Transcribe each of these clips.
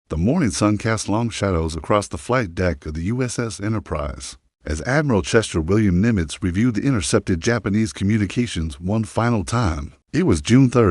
The morning sun cast long shadows across the flight deck of the USS Enterprise. As Admiral Chester William Nimitz reviewed the intercepted Japanese communications one final time, it was June 3,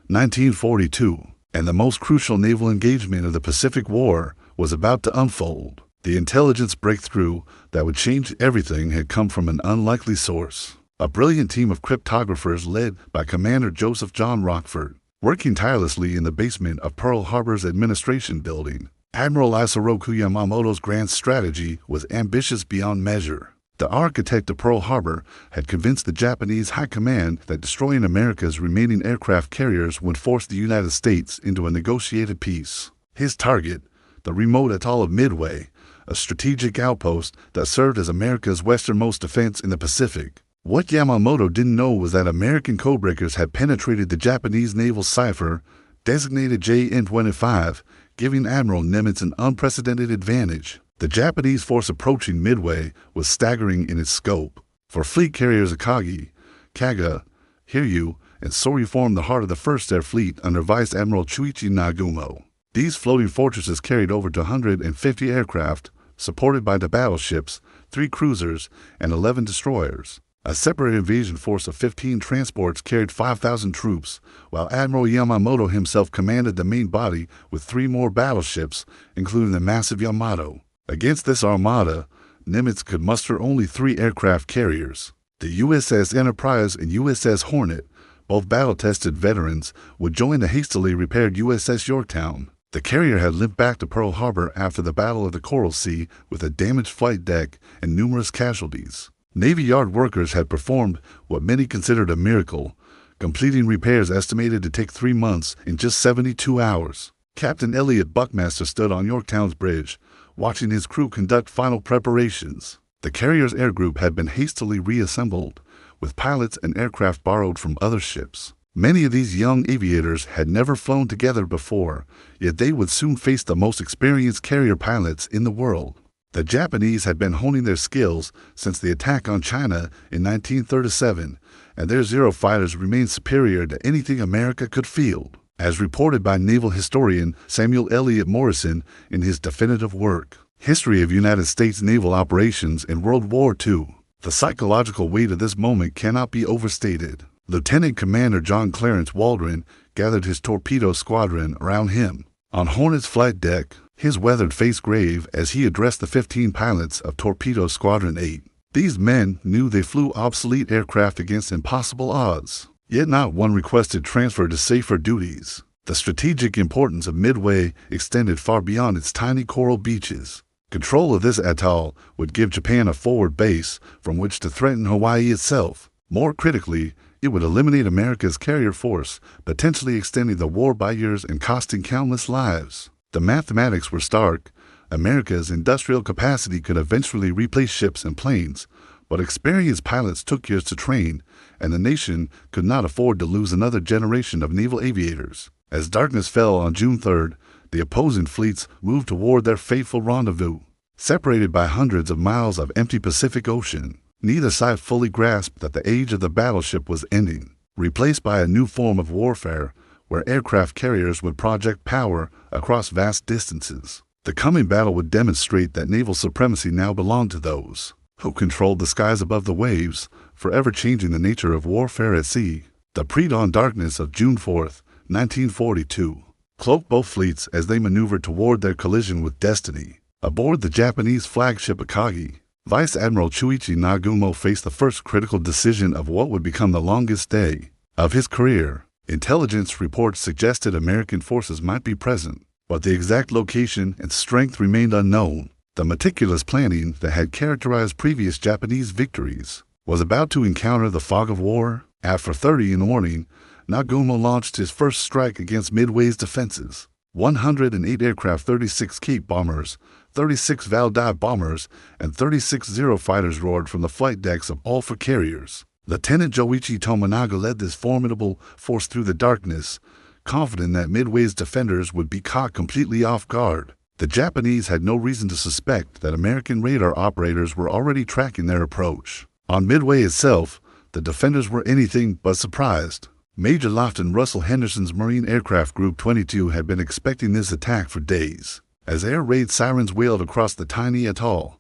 1942, and the most crucial naval engagement of the Pacific War was about to unfold. The intelligence breakthrough that would change everything had come from an unlikely source. A brilliant team of cryptographers led by Commander Joseph John Rockford, working tirelessly in the basement of Pearl Harbor's administration building. Admiral Isoroku Yamamoto's grand strategy was ambitious beyond measure. The architect of Pearl Harbor had convinced the Japanese high command that destroying America's remaining aircraft carriers would force the United States into a negotiated peace. His target, the remote atoll of Midway, a strategic outpost that served as America's westernmost defense in the Pacific. What Yamamoto didn't know was that American codebreakers had penetrated the Japanese naval cipher, designated JN-25, giving Admiral Nimitz an unprecedented advantage. The Japanese force approaching Midway was staggering in its scope. For fleet carriers Akagi, Kaga, Hiryu, and Soryu formed the heart of the First Air Fleet under Vice Admiral Chuichi Nagumo. These floating fortresses carried over 250 aircraft, supported by the battleships, 3 cruisers, and 11 destroyers. A separate invasion force of 15 transports carried 5,000 troops, while Admiral Yamamoto himself commanded the main body with 3 more battleships, including the massive Yamato. Against this armada, Nimitz could muster only 3 aircraft carriers. The USS Enterprise and USS Hornet, both battle-tested veterans, would join the hastily repaired USS Yorktown. The carrier had limped back to Pearl Harbor after the Battle of the Coral Sea with a damaged flight deck and numerous casualties. Navy Yard workers had performed what many considered a miracle, completing repairs estimated to take 3 months in just 72 hours. Captain Elliot Buckmaster stood on Yorktown's bridge, watching his crew conduct final preparations. The carrier's air group had been hastily reassembled, with pilots and aircraft borrowed from other ships. Many of these young aviators had never flown together before, yet they would soon face the most experienced carrier pilots in the world. The Japanese had been honing their skills since the attack on China in 1937, and their Zero fighters remained superior to anything America could field, as reported by naval historian Samuel Eliot Morison in his definitive work, History of United States Naval Operations in World War II. The psychological weight of this moment cannot be overstated. Lieutenant Commander John Clarence Waldron gathered his torpedo squadron around him. On Hornet's flight deck, his weathered face grave as he addressed the 15 pilots of Torpedo Squadron 8. These men knew they flew obsolete aircraft against impossible odds, yet not one requested transfer to safer duties. The strategic importance of Midway extended far beyond its tiny coral beaches. Control of this atoll would give Japan a forward base from which to threaten Hawaii itself. More critically, it would eliminate America's carrier force, potentially extending the war by years and costing countless lives. The mathematics were stark. America's industrial capacity could eventually replace ships and planes, but experienced pilots took years to train, and the nation could not afford to lose another generation of naval aviators. As darkness fell on June 3rd, the opposing fleets moved toward their fateful rendezvous. Separated by hundreds of miles of empty Pacific Ocean, neither side fully grasped that the age of the battleship was ending, replaced by a new form of warfare where aircraft carriers would project power across vast distances. The coming battle would demonstrate that naval supremacy now belonged to those who controlled the skies above the waves, forever changing the nature of warfare at sea. The pre-dawn darkness of June 4th, 1942, cloaked both fleets as they maneuvered toward their collision with destiny. Aboard the Japanese flagship Akagi, Vice Admiral Chuichi Nagumo faced the first critical decision of what would become the longest day of his career. Intelligence reports suggested American forces might be present, but the exact location and strength remained unknown. The meticulous planning that had characterized previous Japanese victories was about to encounter the fog of war. At 4:30 in the morning, Nagumo launched his first strike against Midway's defenses. 108 aircraft, 36 Cape bombers, 36 Val-dive bombers, and 36 Zero fighters roared from the flight decks of all 4 carriers. Lieutenant Joichi Tominaga led this formidable force through the darkness, confident that Midway's defenders would be caught completely off guard. The Japanese had no reason to suspect that American radar operators were already tracking their approach. On Midway itself, the defenders were anything but surprised. Major Lofton Russell Henderson's Marine Aircraft Group 22 had been expecting this attack for days. As air raid sirens wailed across the tiny atoll,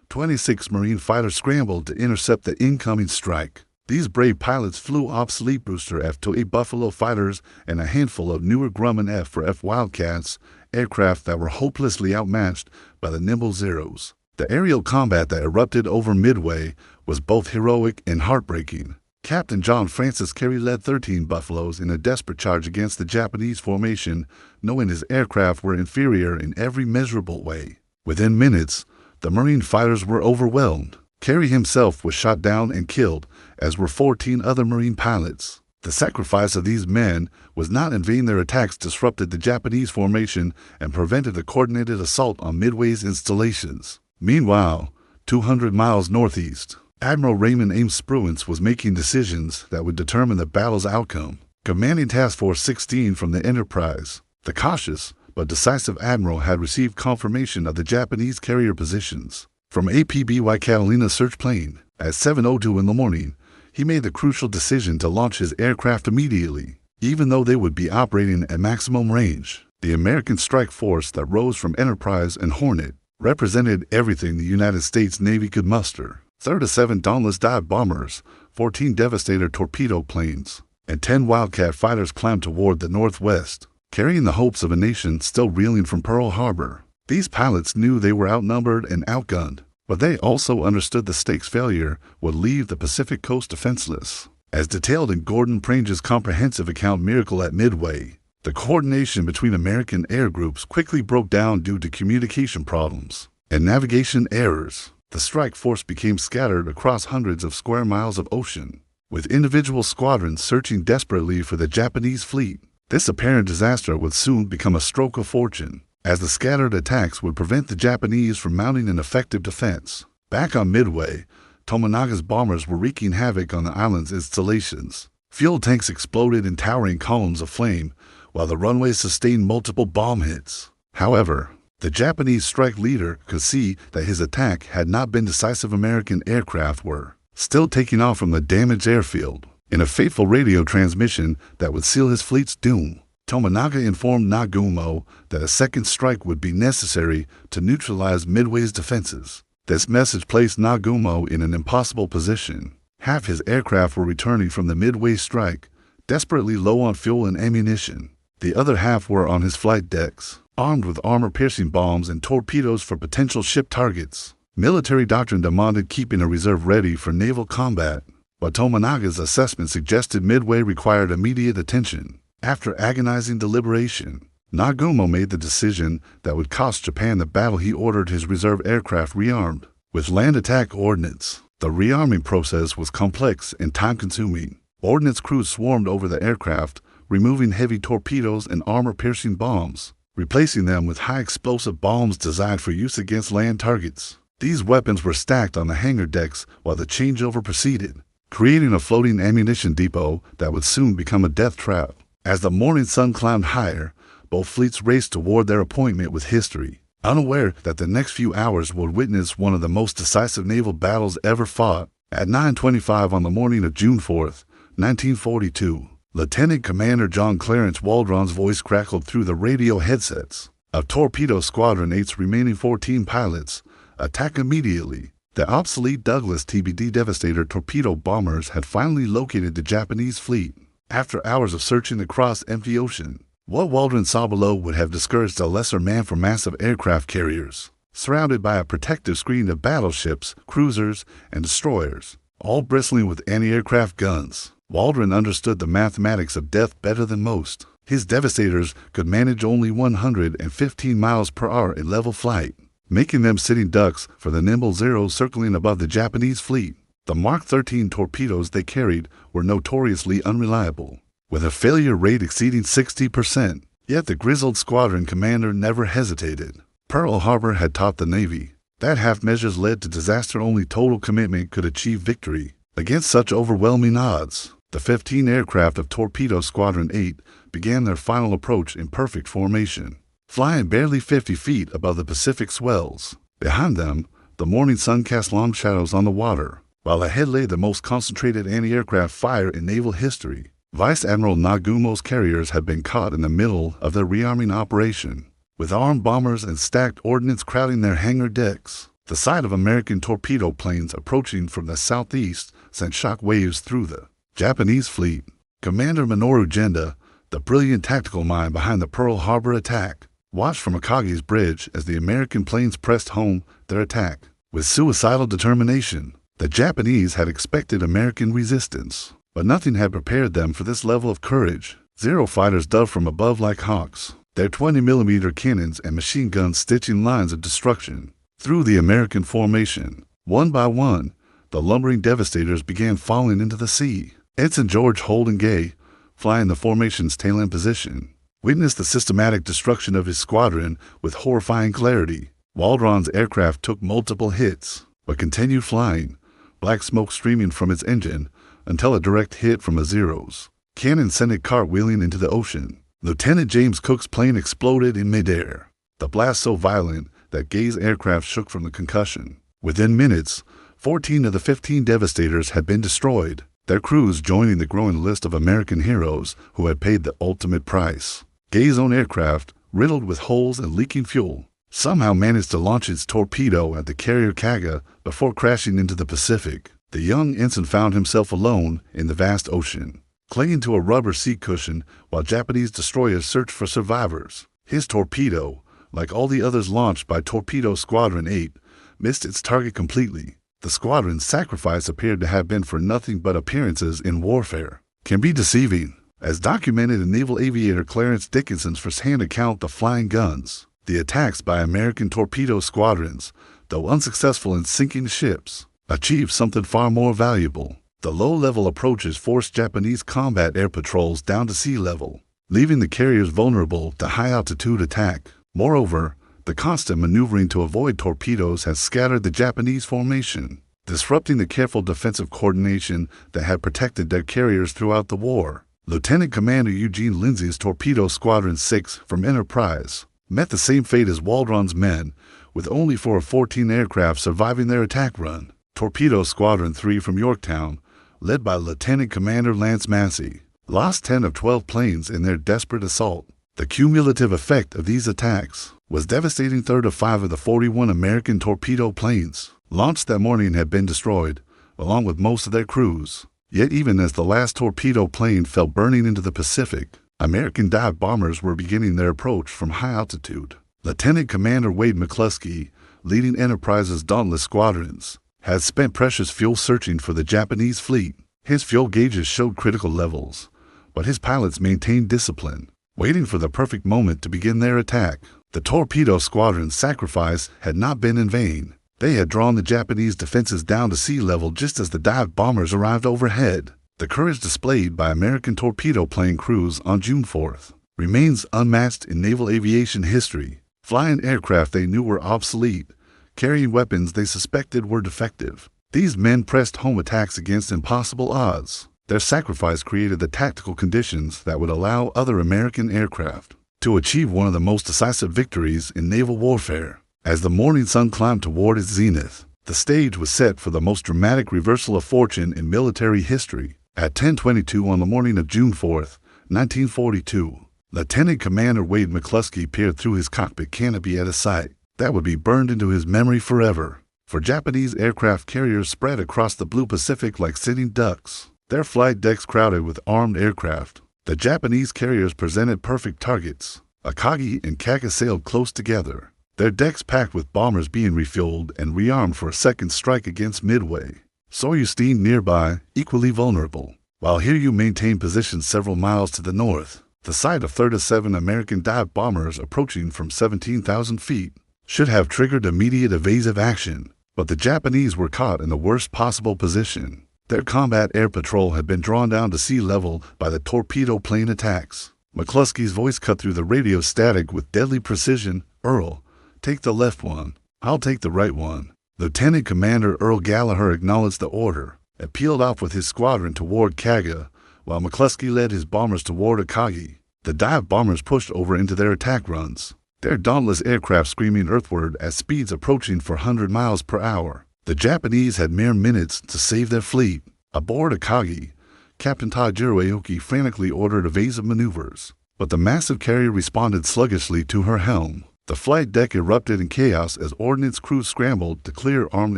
26 Marine fighters scrambled to intercept the incoming strike. These brave pilots flew obsolete Brewster F-28 Buffalo fighters and a handful of newer Grumman F-4F Wildcats, aircraft that were hopelessly outmatched by the nimble Zeros. The aerial combat that erupted over Midway was both heroic and heartbreaking. Captain John Francis Carey led 13 Buffaloes in a desperate charge against the Japanese formation, knowing his aircraft were inferior in every measurable way. Within minutes, the Marine fighters were overwhelmed. Carey himself was shot down and killed, as were 14 other Marine pilots. The sacrifice of these men was not in vain. Their attacks disrupted the Japanese formation and prevented a coordinated assault on Midway's installations. Meanwhile, 200 miles northeast, Admiral Raymond Ames Spruance was making decisions that would determine the battle's outcome. Commanding Task Force 16 from the Enterprise, the cautious but decisive admiral had received confirmation of the Japanese carrier positions. From APBY Catalina search plane, at 7:02 in the morning, he made the crucial decision to launch his aircraft immediately, even though they would be operating at maximum range. The American strike force that rose from Enterprise and Hornet represented everything the United States Navy could muster. 37 Dauntless dive bombers, 14 Devastator torpedo planes, and 10 Wildcat fighters climbed toward the northwest, carrying the hopes of a nation still reeling from Pearl Harbor. These pilots knew they were outnumbered and outgunned, but they also understood the stakes. Failure would leave the Pacific coast defenseless. As detailed in Gordon Prange's comprehensive account Miracle at Midway, the coordination between American air groups quickly broke down due to communication problems and navigation errors. The strike force became scattered across hundreds of square miles of ocean, with individual squadrons searching desperately for the Japanese fleet. This apparent disaster would soon become a stroke of fortune, as the scattered attacks would prevent the Japanese from mounting an effective defense. Back on Midway, Tomonaga's bombers were wreaking havoc on the island's installations. Fuel tanks exploded in towering columns of flame, while the runways sustained multiple bomb hits. However, the Japanese strike leader could see that his attack had not been decisive. American aircraft were still taking off from the damaged airfield. In a fateful radio transmission that would seal his fleet's doom, Tomonaga informed Nagumo that a second strike would be necessary to neutralize Midway's defenses. This message placed Nagumo in an impossible position. Half his aircraft were returning from the Midway strike, desperately low on fuel and ammunition. The other half were on his flight decks, armed with armor-piercing bombs and torpedoes for potential ship targets. Military doctrine demanded keeping a reserve ready for naval combat, but Tomonaga's assessment suggested Midway required immediate attention. After agonizing deliberation, Nagumo made the decision that would cost Japan the battle. He ordered his reserve aircraft rearmed with land attack ordnance. The rearming process was complex and time-consuming. Ordnance crews swarmed over the aircraft, removing heavy torpedoes and armor-piercing bombs, replacing them with high-explosive bombs designed for use against land targets. These weapons were stacked on the hangar decks while the changeover proceeded, creating a floating ammunition depot that would soon become a death trap. As the morning sun climbed higher, both fleets raced toward their appointment with history, unaware that the next few hours would witness one of the most decisive naval battles ever fought. At 9:25 on the morning of June 4th, 1942, Lieutenant Commander John Clarence Waldron's voice crackled through the radio headsets. Of Torpedo Squadron 8's remaining 14 pilots, attack immediately. The obsolete Douglas TBD Devastator torpedo bombers had finally located the Japanese fleet. After hours of searching across empty ocean, what Waldron saw below would have discouraged a lesser man for massive aircraft carriers. Surrounded by a protective screen of battleships, cruisers, and destroyers, all bristling with anti-aircraft guns, Waldron understood the mathematics of death better than most. His Devastators could manage only 115 miles per hour in level flight, making them sitting ducks for the nimble Zeros circling above the Japanese fleet. The Mark 13 torpedoes they carried were notoriously unreliable, with a failure rate exceeding 60%. Yet the grizzled squadron commander never hesitated. Pearl Harbor had taught the Navy that half measures led to disaster. Only total commitment could achieve victory. Against such overwhelming odds, the 15 aircraft of Torpedo Squadron 8 began their final approach in perfect formation, flying barely 50 feet above the Pacific swells. Behind them, the morning sun cast long shadows on the water, while ahead lay the most concentrated anti-aircraft fire in naval history. Vice Admiral Nagumo's carriers had been caught in the middle of their rearming operation. with armed bombers and stacked ordnance crowding their hangar decks. The sight of American torpedo planes approaching from the southeast sent shock waves through the Japanese fleet. Commander Minoru Genda, the brilliant tactical mind behind the Pearl Harbor attack, watched from Akagi's bridge as the American planes pressed home their attack. With suicidal determination, the Japanese had expected American resistance, but nothing had prepared them for this level of courage. Zero fighters dove from above like hawks, their 20mm cannons and machine guns stitching lines of destruction through the American formation. One by one, the lumbering devastators began falling into the sea. Ensign George Holden Gay, flying the formation's tail-end position, witnessed the systematic destruction of his squadron with horrifying clarity. Waldron's aircraft took multiple hits, but continued flying, black smoke streaming from its engine until a direct hit from a Zero's cannon sent it cartwheeling into the ocean. Lieutenant James Cook's plane exploded in midair, the blast so violent that Gay's aircraft shook from the concussion. Within minutes, 14 of the 15 devastators had been destroyed, their crews joining the growing list of American heroes who had paid the ultimate price. Gay's own aircraft, riddled with holes and leaking fuel, somehow managed to launch its torpedo at the carrier Kaga before crashing into the Pacific. The young ensign found himself alone in the vast ocean, clinging to a rubber seat cushion while Japanese destroyers searched for survivors. His torpedo, like all the others launched by Torpedo Squadron 8, missed its target completely. The squadron's sacrifice appeared to have been for nothing but appearances in warfare. Can be deceiving, as documented in naval aviator Clarence Dickinson's first-hand account of flying guns. The attacks by American torpedo squadrons, though unsuccessful in sinking ships, achieved something far more valuable. The low-level approaches forced Japanese combat air patrols down to sea level, leaving the carriers vulnerable to high-altitude attack. Moreover, the constant maneuvering to avoid torpedoes had scattered the Japanese formation, disrupting the careful defensive coordination that had protected their carriers throughout the war. Lieutenant Commander Eugene Lindsay's Torpedo Squadron 6 from Enterprise met the same fate as Waldron's men, with only 4 of 14 aircraft surviving their attack run. Torpedo Squadron 3 from Yorktown, led by Lieutenant Commander Lance Massey, lost 10 of 12 planes in their desperate assault. The cumulative effect of these attacks was devastating. 3 of 5 of the 41 American torpedo planes launched that morning had been destroyed, along with most of their crews. Yet even as the last torpedo plane fell burning into the Pacific, American dive bombers were beginning their approach from high altitude. Lieutenant Commander Wade McCluskey, leading Enterprise's dauntless squadrons, had spent precious fuel searching for the Japanese fleet. His fuel gauges showed critical levels, but his pilots maintained discipline, waiting for the perfect moment to begin their attack. The torpedo squadron's sacrifice had not been in vain. They had drawn the Japanese defenses down to sea level just as the dive bombers arrived overhead. The courage displayed by American torpedo plane crews on June 4th remains unmatched in naval aviation history. Flying aircraft they knew were obsolete, carrying weapons they suspected were defective. These men pressed home attacks against impossible odds. Their sacrifice created the tactical conditions that would allow other American aircraft to achieve one of the most decisive victories in naval warfare. As the morning sun climbed toward its zenith, the stage was set for the most dramatic reversal of fortune in military history. At 10:22 on the morning of June 4th, 1942, Lieutenant Commander Wade McCluskey peered through his cockpit canopy at a sight that would be burned into his memory forever. For Japanese aircraft carriers spread across the blue Pacific like sitting ducks, their flight decks crowded with armed aircraft. The Japanese carriers presented perfect targets. Akagi and Kaga sailed close together, their decks packed with bombers being refueled and rearmed for a second strike against Midway. Soyuz nearby, equally vulnerable, while Hiryu maintained positions several miles to the north. The sight of 37 American dive bombers approaching from 17,000 feet should have triggered immediate evasive action, but the Japanese were caught in the worst possible position. Their combat air patrol had been drawn down to sea level by the torpedo plane attacks. McCluskey's voice cut through the radio static with deadly precision. "Earl, take the left one. I'll take the right one." Lieutenant Commander Earl Gallagher acknowledged the order and peeled off with his squadron toward Kaga, while McCluskey led his bombers toward Akagi. The dive bombers pushed over into their attack runs, their dauntless aircraft screaming earthward at speeds approaching 400 miles per hour. The Japanese had mere minutes to save their fleet. Aboard Akagi, Captain Tajiro Aoki frantically ordered evasive maneuvers. but the massive carrier responded sluggishly to her helm. The flight deck erupted in chaos as ordnance crews scrambled to clear armed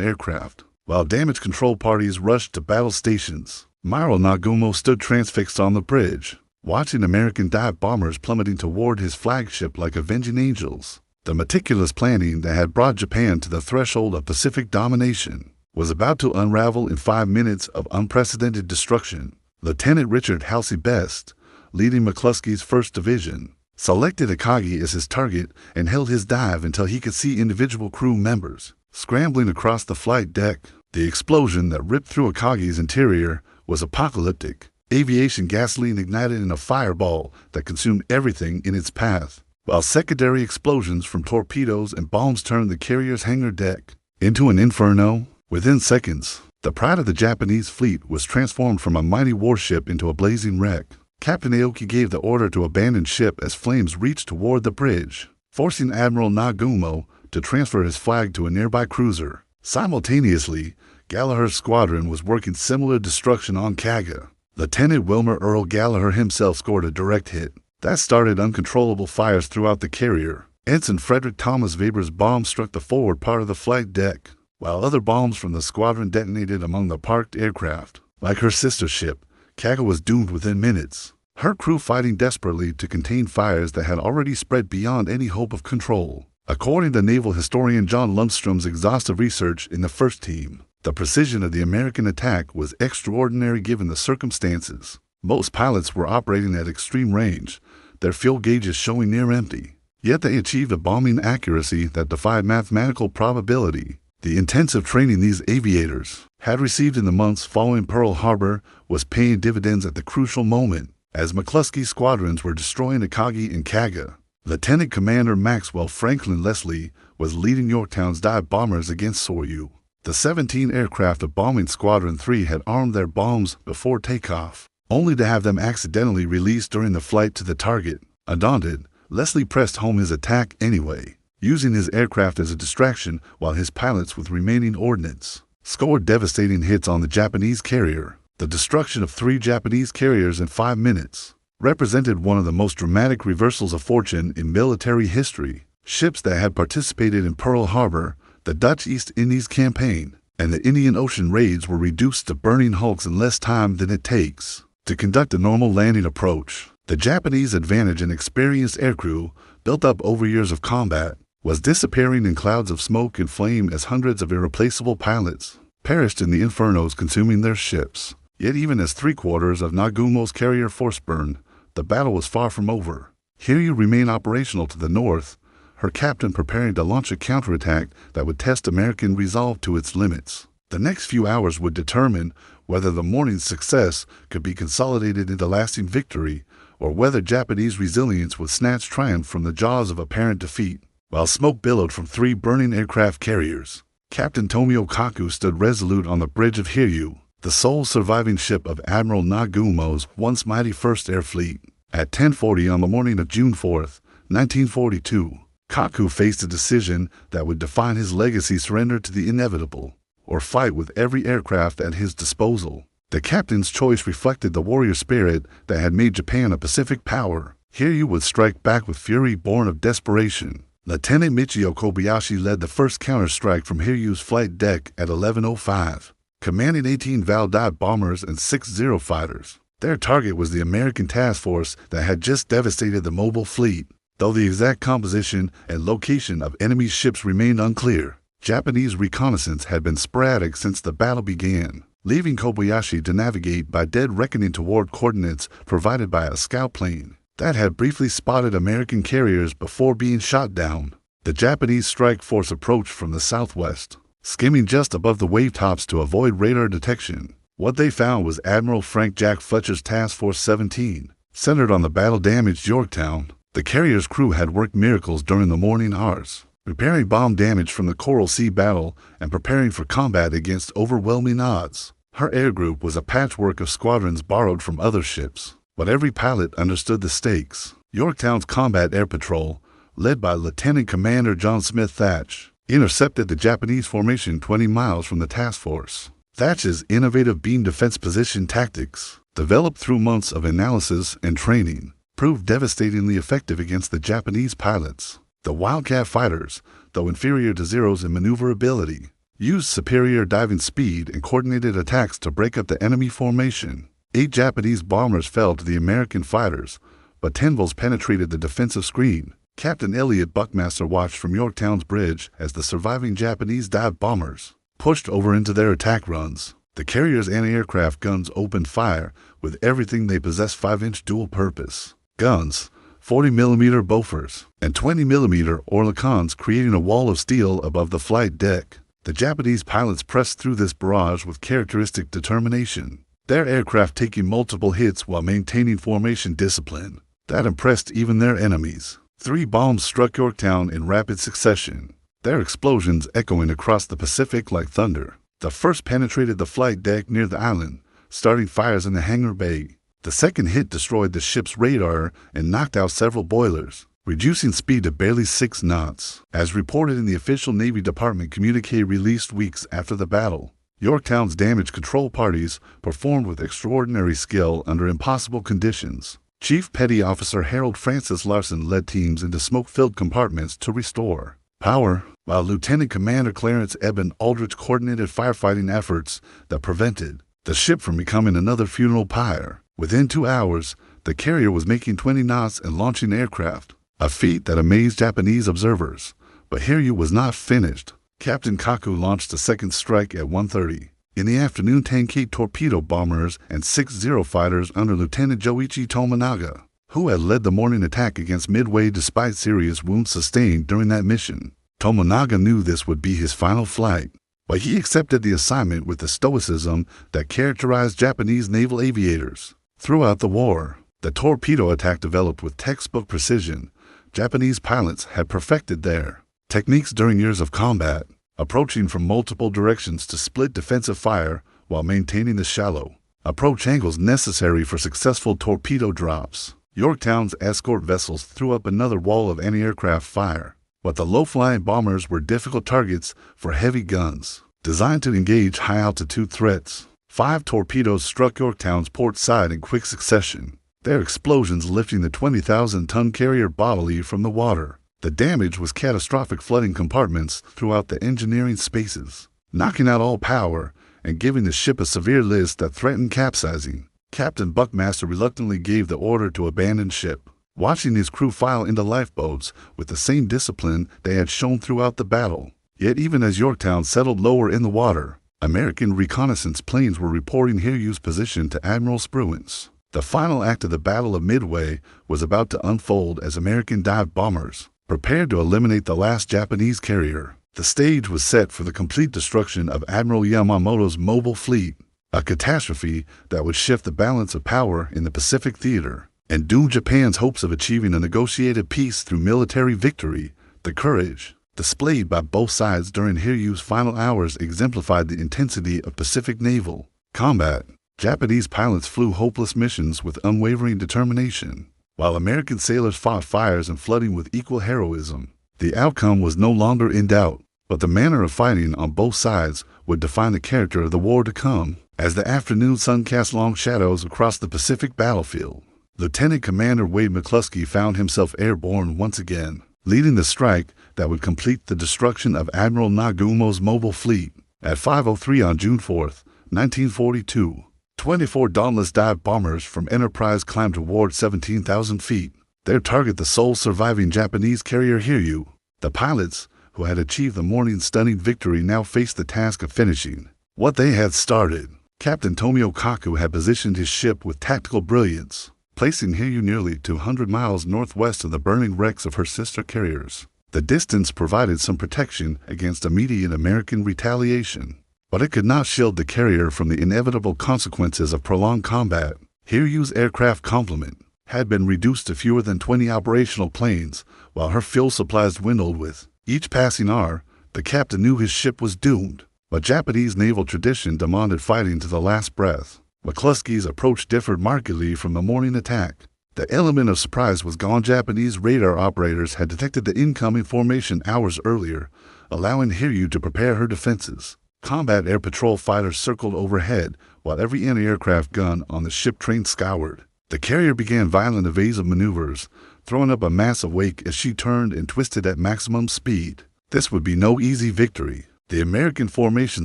aircraft, while damage control parties rushed to battle stations. Myro Nagumo stood transfixed on the bridge, watching American dive bombers plummeting toward his flagship like avenging angels. The meticulous planning that had brought Japan to the threshold of Pacific domination was about to unravel in 5 minutes of unprecedented destruction. Lieutenant Richard Halsey Best, leading McCluskey's 1st Division, selected Akagi as his target and held his dive until he could see individual crew members scrambling across the flight deck. The explosion that ripped through Akagi's interior was apocalyptic. Aviation gasoline ignited in a fireball that consumed everything in its path, while secondary explosions from torpedoes and bombs turned the carrier's hangar deck into an inferno. Within seconds, the pride of the Japanese fleet was transformed from a mighty warship into a blazing wreck. Captain Aoki gave the order to abandon ship as flames reached toward the bridge, forcing Admiral Nagumo to transfer his flag to a nearby cruiser. Simultaneously, Gallagher's squadron was working similar destruction on Kaga. Lieutenant Wilmer Earl Gallagher himself scored a direct hit that started uncontrollable fires throughout the carrier. Ensign Frederick Thomas Weber's bomb struck the forward part of the flight deck, while other bombs from the squadron detonated among the parked aircraft. Like her sister ship, Kaga was doomed within minutes, her crew fighting desperately to contain fires that had already spread beyond any hope of control. According to naval historian John Lundstrom's exhaustive research in the first team, the precision of the American attack was extraordinary given the circumstances. Most pilots were operating at extreme range, their fuel gauges showing near empty. Yet they achieved a bombing accuracy that defied mathematical probability. The intensive training these aviators had received in the months following Pearl Harbor was paying dividends at the crucial moment, as McCluskey's squadrons were destroying Akagi and Kaga. Lieutenant Commander Maxwell Franklin Leslie was leading Yorktown's dive bombers against Soryu. The 17 aircraft of Bombing Squadron 3 had armed their bombs before takeoff, only to have them accidentally released during the flight to the target. Undaunted, Leslie pressed home his attack anyway, using his aircraft as a distraction while his pilots with remaining ordnance scored devastating hits on the Japanese carrier. The destruction of 3 Japanese carriers in 5 minutes represented one of the most dramatic reversals of fortune in military history. Ships that had participated in Pearl Harbor, the Dutch East Indies Campaign, and the Indian Ocean raids were reduced to burning hulks in less time than it takes to conduct a normal landing approach. The Japanese advantage in experienced aircrew, built up over years of combat, was disappearing in clouds of smoke and flame as hundreds of irreplaceable pilots perished in the infernos consuming their ships. Yet even as 3/4 of Nagumo's carrier force burned, the battle was far from over. Hiryu remained operational to the north, her captain preparing to launch a counterattack that would test American resolve to its limits. The next few hours would determine whether the morning's success could be consolidated into lasting victory, or whether Japanese resilience would snatch triumph from the jaws of apparent defeat. While smoke billowed from 3 burning aircraft carriers, Captain Tomio Kaku stood resolute on the bridge of Hiryu, the sole surviving ship of Admiral Nagumo's once mighty First Air Fleet. At 10:40 on the morning of June 4, 1942, Kaku faced a decision that would define his legacy: surrender to the inevitable, or fight with every aircraft at his disposal. The captain's choice reflected the warrior spirit that had made Japan a Pacific power. Hiryu would strike back with fury born of desperation. Lieutenant Michio Kobayashi led the first counterstrike from Hiryu's flight deck at 11:05, commanding 18 Val dive bombers and 6 Zero fighters. Their target was the American task force that had just devastated the mobile fleet. Though the exact composition and location of enemy ships remained unclear, Japanese reconnaissance had been sporadic since the battle began, leaving Kobayashi to navigate by dead reckoning toward coordinates provided by a scout plane that had briefly spotted American carriers before being shot down. The Japanese strike force approached from the southwest, skimming just above the wave tops to avoid radar detection. What they found was Admiral Frank Jack Fletcher's Task Force 17, centered on the battle-damaged Yorktown. The carrier's crew had worked miracles during the morning hours, repairing bomb damage from the Coral Sea battle and preparing for combat against overwhelming odds. Her air group was a patchwork of squadrons borrowed from other ships, but every pilot understood the stakes. Yorktown's Combat Air Patrol, led by Lieutenant Commander John Smith Thatch, intercepted the Japanese formation 20 miles from the task force. Thatch's innovative beam defense position tactics, developed through months of analysis and training, proved devastatingly effective against the Japanese pilots. The Wildcat fighters, though inferior to Zeros in maneuverability, used superior diving speed and coordinated attacks to break up the enemy formation. 8 Japanese bombers fell to the American fighters, but 10 volts penetrated the defensive screen. Captain Elliot Buckmaster watched from Yorktown's bridge as the surviving Japanese dive bombers pushed over into their attack runs. The carrier's anti-aircraft guns opened fire with everything they possessed: 5-inch dual-purpose guns, 40mm Bofors, and 20mm Oerlikons, creating a wall of steel above the flight deck. The Japanese pilots pressed through this barrage with characteristic determination, their aircraft taking multiple hits while maintaining formation discipline. That impressed even their enemies. 3 bombs struck Yorktown in rapid succession, their explosions echoing across the Pacific like thunder. The first penetrated the flight deck near the island, starting fires in the hangar bay. The second hit destroyed the ship's radar and knocked out several boilers, reducing speed to barely 6 knots. As reported in the official Navy Department communique released weeks after the battle, Yorktown's damage control parties performed with extraordinary skill under impossible conditions. Chief Petty Officer Harold Francis Larson led teams into smoke-filled compartments to restore power, while Lieutenant Commander Clarence Eben Aldrich coordinated firefighting efforts that prevented the ship from becoming another funeral pyre. Within 2 hours, the carrier was making 20 knots and launching aircraft, a feat that amazed Japanese observers. But Hiryu was not finished. Captain Kaku launched a second strike at 1:30. In the afternoon, 10 torpedo bombers and 6 Zero fighters under Lieutenant Joichi Tomonaga, who had led the morning attack against Midway despite serious wounds sustained during that mission. Tomonaga knew this would be his final flight, but he accepted the assignment with the stoicism that characterized Japanese naval aviators. Throughout the war, the torpedo attack developed with textbook precision. Japanese pilots had perfected their techniques during years of combat, approaching from multiple directions to split defensive fire while maintaining the shallow approach angles necessary for successful torpedo drops. Yorktown's escort vessels threw up another wall of anti-aircraft fire, but the low-flying bombers were difficult targets for heavy guns designed to engage high-altitude threats. 5 torpedoes struck Yorktown's port side in quick succession, their explosions lifting the 20,000-ton carrier bodily from the water. The damage was catastrophic, flooding compartments throughout the engineering spaces, knocking out all power and giving the ship a severe list that threatened capsizing. Captain Buckmaster reluctantly gave the order to abandon ship, watching his crew file into lifeboats with the same discipline they had shown throughout the battle. Yet even as Yorktown settled lower in the water, American reconnaissance planes were reporting Hiryu's position to Admiral Spruance. The final act of the Battle of Midway was about to unfold as American dive bombers prepared to eliminate the last Japanese carrier. The stage was set for the complete destruction of Admiral Yamamoto's mobile fleet, a catastrophe that would shift the balance of power in the Pacific theater and doom Japan's hopes of achieving a negotiated peace through military victory. The courage displayed by both sides during Hiryu's final hours exemplified the intensity of Pacific naval combat. Japanese pilots flew hopeless missions with unwavering determination, while American sailors fought fires and flooding with equal heroism. The outcome was no longer in doubt, but the manner of fighting on both sides would define the character of the war to come. As the afternoon sun cast long shadows across the Pacific battlefield, Lieutenant Commander Wade McCluskey found himself airborne once again, leading the strike that would complete the destruction of Admiral Nagumo's mobile fleet. At 5:03 on June 4, 1942, 24 dauntless dive bombers from Enterprise climbed toward 17,000 feet, their target the sole surviving Japanese carrier Hiryu. The pilots, who had achieved the morning's stunning victory, now faced the task of finishing what they had started. Captain Tomio Kaku had positioned his ship with tactical brilliance, placing Hiryu nearly 200 miles northwest of the burning wrecks of her sister carriers. The distance provided some protection against immediate American retaliation, but it could not shield the carrier from the inevitable consequences of prolonged combat. Hiryu's aircraft complement had been reduced to fewer than 20 operational planes, while her fuel supplies dwindled with each passing hour. The captain knew his ship was doomed, but Japanese naval tradition demanded fighting to the last breath. McCluskey's approach differed markedly from the morning attack. The element of surprise was gone. Japanese radar operators had detected the incoming formation hours earlier, allowing Hiryu to prepare her defenses. Combat air patrol fighters circled overhead, while every anti-aircraft gun on the ship trained skyward. The carrier began violent evasive maneuvers, throwing up a massive wake as she turned and twisted at maximum speed. This would be no easy victory. The American formation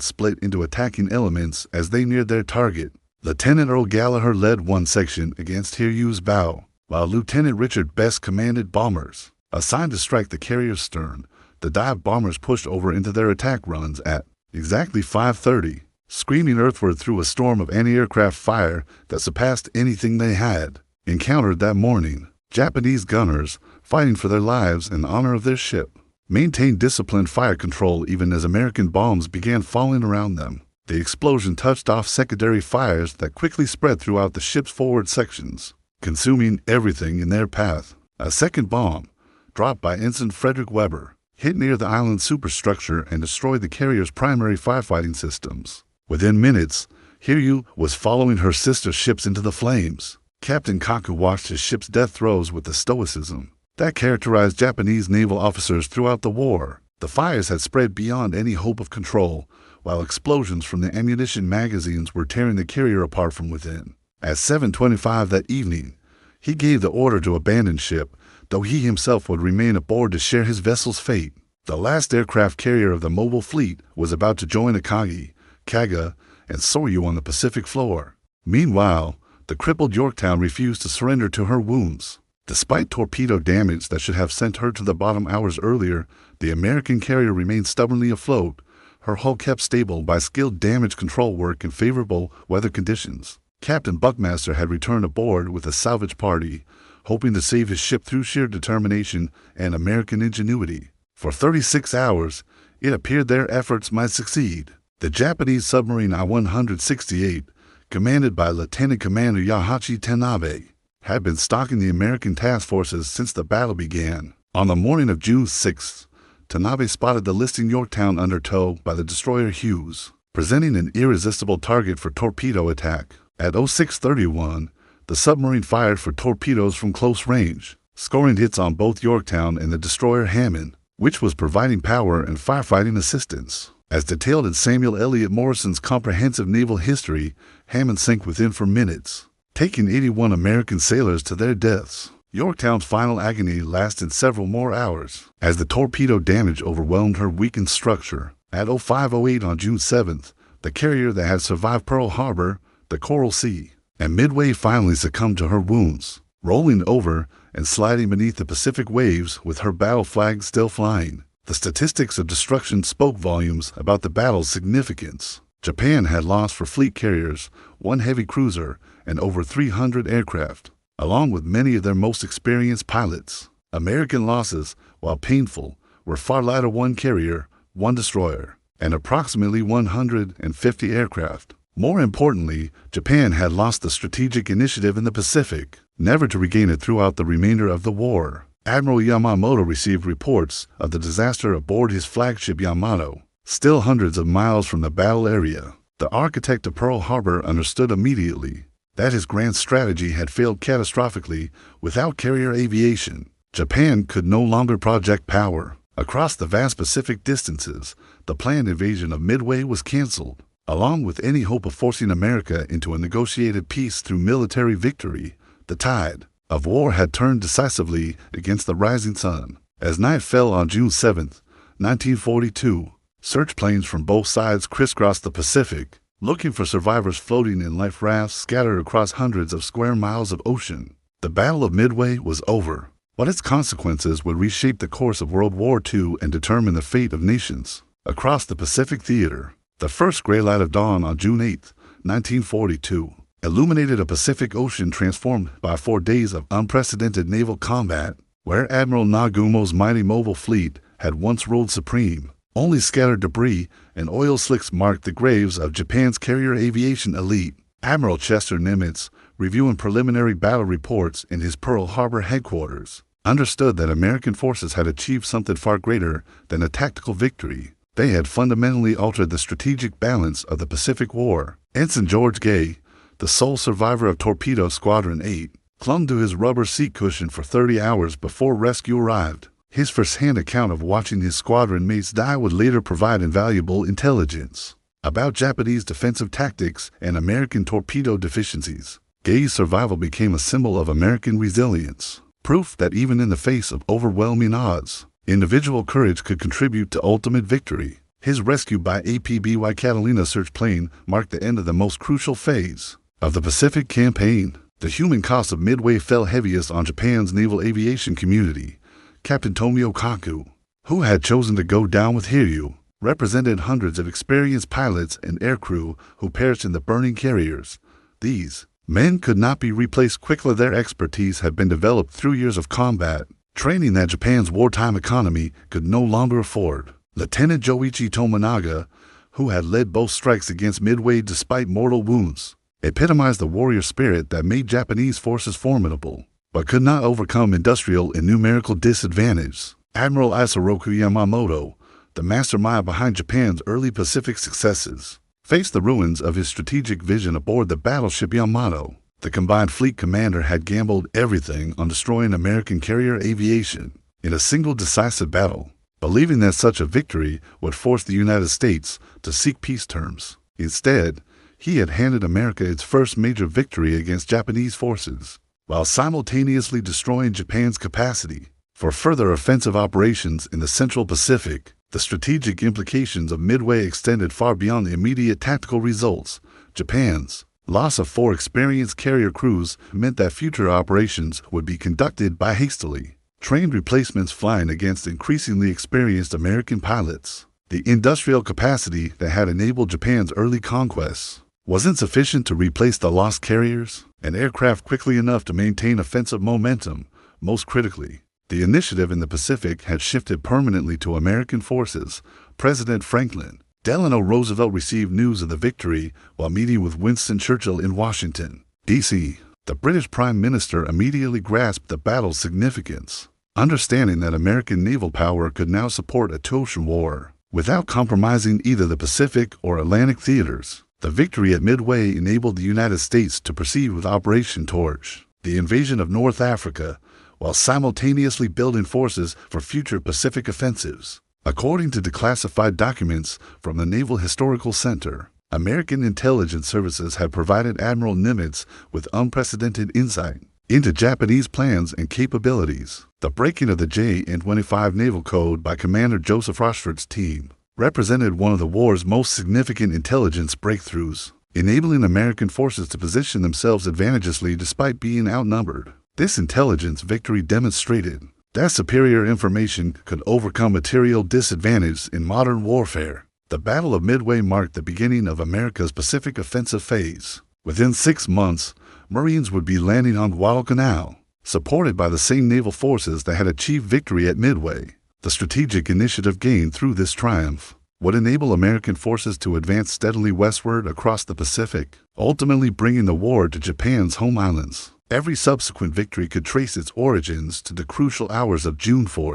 split into attacking elements as they neared their target. Lieutenant Earl Gallagher led one section against Hiryu's bow, while Lieutenant Richard Best commanded bombers. Assigned to strike the carrier's stern, the dive bombers pushed over into their attack runs at exactly 5:30, screaming earthward through a storm of anti-aircraft fire that surpassed anything they had encountered that morning. Japanese gunners, fighting for their lives and honor of their ship, maintained disciplined fire control even as American bombs began falling around them. The explosion touched off secondary fires that quickly spread throughout the ship's forward sections, consuming everything in their path. A second bomb, dropped by Ensign Frederick Weber, hit near the island's superstructure and destroyed the carrier's primary firefighting systems. Within minutes, Hiryu was following her sister ships into the flames. Captain Kaku watched his ship's death throes with the stoicism that characterized Japanese naval officers throughout the war. The fires had spread beyond any hope of control, while explosions from the ammunition magazines were tearing the carrier apart from within. At 7:25 that evening, he gave the order to abandon ship, though he himself would remain aboard to share his vessel's fate. The last aircraft carrier of the mobile fleet was about to join Akagi, Kaga, and Soryu on the Pacific floor. Meanwhile, the crippled Yorktown refused to surrender to her wounds. Despite torpedo damage that should have sent her to the bottom hours earlier, the American carrier remained stubbornly afloat, her hull kept stable by skilled damage control work in favorable weather conditions. Captain Buckmaster had returned aboard with a salvage party, hoping to save his ship through sheer determination and American ingenuity. For 36 hours, it appeared their efforts might succeed. The Japanese submarine I-168, commanded by Lieutenant Commander Yahachi Tanabe, had been stalking the American task forces since the battle began. On the morning of June 6th, Tanabe spotted the listing Yorktown under tow by the destroyer Hughes, presenting an irresistible target for torpedo attack. At 06:31, the submarine fired for torpedoes from close range, scoring hits on both Yorktown and the destroyer Hammond, which was providing power and firefighting assistance. As detailed in Samuel Eliot Morrison's comprehensive naval history, Hammond sank within 4 minutes, taking 81 American sailors to their deaths. Yorktown's final agony lasted several more hours, as the torpedo damage overwhelmed her weakened structure. At 05:08 on June 7th, the carrier that had survived Pearl Harbor, the Coral Sea, and Midway finally succumbed to her wounds, rolling over and sliding beneath the Pacific waves with her battle flag still flying. The statistics of destruction spoke volumes about the battle's significance. Japan had lost for fleet carriers 1 heavy cruiser and over 300 aircraft, along with many of their most experienced pilots. American losses, while painful, were far lighter: 1 carrier, 1 destroyer, and approximately 150 aircraft. More importantly, Japan had lost the strategic initiative in the Pacific, never to regain it throughout the remainder of the war. Admiral Yamamoto received reports of the disaster aboard his flagship Yamato, still hundreds of miles from the battle area. The architect of Pearl Harbor understood immediately that his grand strategy had failed catastrophically without carrier aviation. Japan could no longer project power. Across the vast Pacific distances, the planned invasion of Midway was canceled, along with any hope of forcing America into a negotiated peace through military victory. The tide of war had turned decisively against the rising sun. As night fell on June 7, 1942, search planes from both sides crisscrossed the Pacific, looking for survivors floating in life rafts scattered across hundreds of square miles of ocean. The Battle of Midway was over, but its consequences would reshape the course of World War II and determine the fate of nations. Across the Pacific theater, the first gray light of dawn on June 8, 1942, illuminated a Pacific Ocean transformed by 4 days of unprecedented naval combat. Where Admiral Nagumo's mighty mobile fleet had once ruled supreme, only scattered debris and oil slicks marked the graves of Japan's carrier aviation elite. Admiral Chester Nimitz, reviewing preliminary battle reports in his Pearl Harbor headquarters, understood that American forces had achieved something far greater than a tactical victory. They had fundamentally altered the strategic balance of the Pacific War. Ensign George Gay, the sole survivor of Torpedo Squadron 8, clung to his rubber seat cushion for 30 hours before rescue arrived. His first-hand account of watching his squadron mates die would later provide invaluable intelligence about Japanese defensive tactics and American torpedo deficiencies. Gay's survival became a symbol of American resilience, proof that even in the face of overwhelming odds, individual courage could contribute to ultimate victory. His rescue by APBY Catalina search plane marked the end of the most crucial phase of the Pacific campaign. The human cost of Midway fell heaviest on Japan's naval aviation community. Captain Tomio Kaku, who had chosen to go down with Hiryu, represented hundreds of experienced pilots and aircrew who perished in the burning carriers. These men could not be replaced quickly. Their expertise had been developed through years of combat, training that Japan's wartime economy could no longer afford. Lieutenant Joichi Tominaga, who had led both strikes against Midway despite mortal wounds, epitomized the warrior spirit that made Japanese forces formidable, but could not overcome industrial and numerical disadvantage. Admiral Isoroku Yamamoto, the mastermind behind Japan's early Pacific successes, faced the ruins of his strategic vision aboard the battleship Yamato. The combined fleet commander had gambled everything on destroying American carrier aviation in a single decisive battle, believing that such a victory would force the United States to seek peace terms. Instead, he had handed America its first major victory against Japanese forces, while simultaneously destroying Japan's capacity for further offensive operations in the Central Pacific. The strategic implications of Midway extended far beyond the immediate tactical results. Japan's loss of 4 experienced carrier crews meant that future operations would be conducted by hastily trained replacements flying against increasingly experienced American pilots. The industrial capacity that had enabled Japan's early conquests was insufficient to replace the lost carriers and aircraft quickly enough to maintain offensive momentum. Most critically, the initiative in the Pacific had shifted permanently to American forces. President Franklin Delano Roosevelt received news of the victory while meeting with Winston Churchill in Washington, D.C. The British Prime Minister immediately grasped the battle's significance, understanding that American naval power could now support a two-ocean war without compromising either the Pacific or Atlantic theaters. The victory at Midway enabled the United States to proceed with Operation Torch, the invasion of North Africa, while simultaneously building forces for future Pacific offensives. According to declassified documents from the Naval Historical Center, American intelligence services had provided Admiral Nimitz with unprecedented insight into Japanese plans and capabilities. The breaking of the J-25 Naval Code by Commander Joseph Rochford's team represented one of the war's most significant intelligence breakthroughs, enabling American forces to position themselves advantageously despite being outnumbered. This intelligence victory demonstrated that superior information could overcome material disadvantage in modern warfare. The Battle of Midway marked the beginning of America's Pacific offensive phase. Within 6 months, Marines would be landing on Guadalcanal, supported by the same naval forces that had achieved victory at Midway. The strategic initiative gained through this triumph would enable American forces to advance steadily westward across the Pacific, ultimately bringing the war to Japan's home islands. Every subsequent victory could trace its origins to the crucial hours of June 4,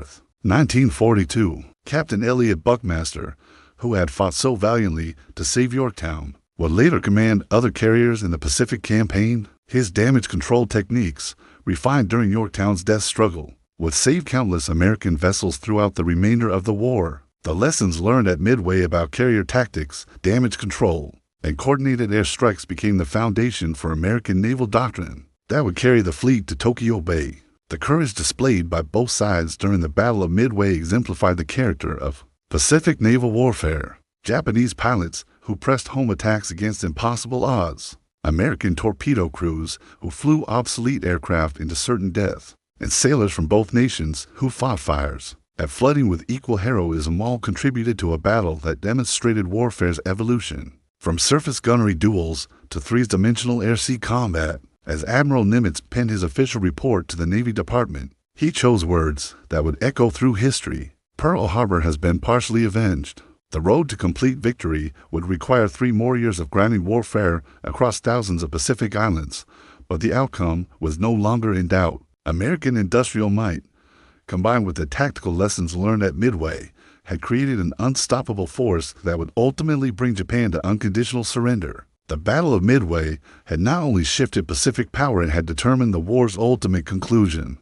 1942. Captain Elliot Buckmaster, who had fought so valiantly to save Yorktown, would later command other carriers in the Pacific campaign. His damage control techniques, refined during Yorktown's death struggle, would save countless American vessels throughout the remainder of the war. The lessons learned at Midway about carrier tactics, damage control, and coordinated airstrikes became the foundation for American naval doctrine that would carry the fleet to Tokyo Bay. The courage displayed by both sides during the Battle of Midway exemplified the character of Pacific naval warfare. Japanese pilots who pressed home attacks against impossible odds, American torpedo crews who flew obsolete aircraft into certain death, and sailors from both nations who fought fires at flooding with equal heroism all contributed to a battle that demonstrated warfare's evolution, from surface gunnery duels to three-dimensional air-sea combat. As Admiral Nimitz penned his official report to the Navy Department, he chose words that would echo through history. Pearl Harbor has been partially avenged. The road to complete victory would require 3 more years of grinding warfare across thousands of Pacific islands, but the outcome was no longer in doubt. American industrial might, combined with the tactical lessons learned at Midway, had created an unstoppable force that would ultimately bring Japan to unconditional surrender. The Battle of Midway had not only shifted Pacific power, it had determined the war's ultimate conclusion.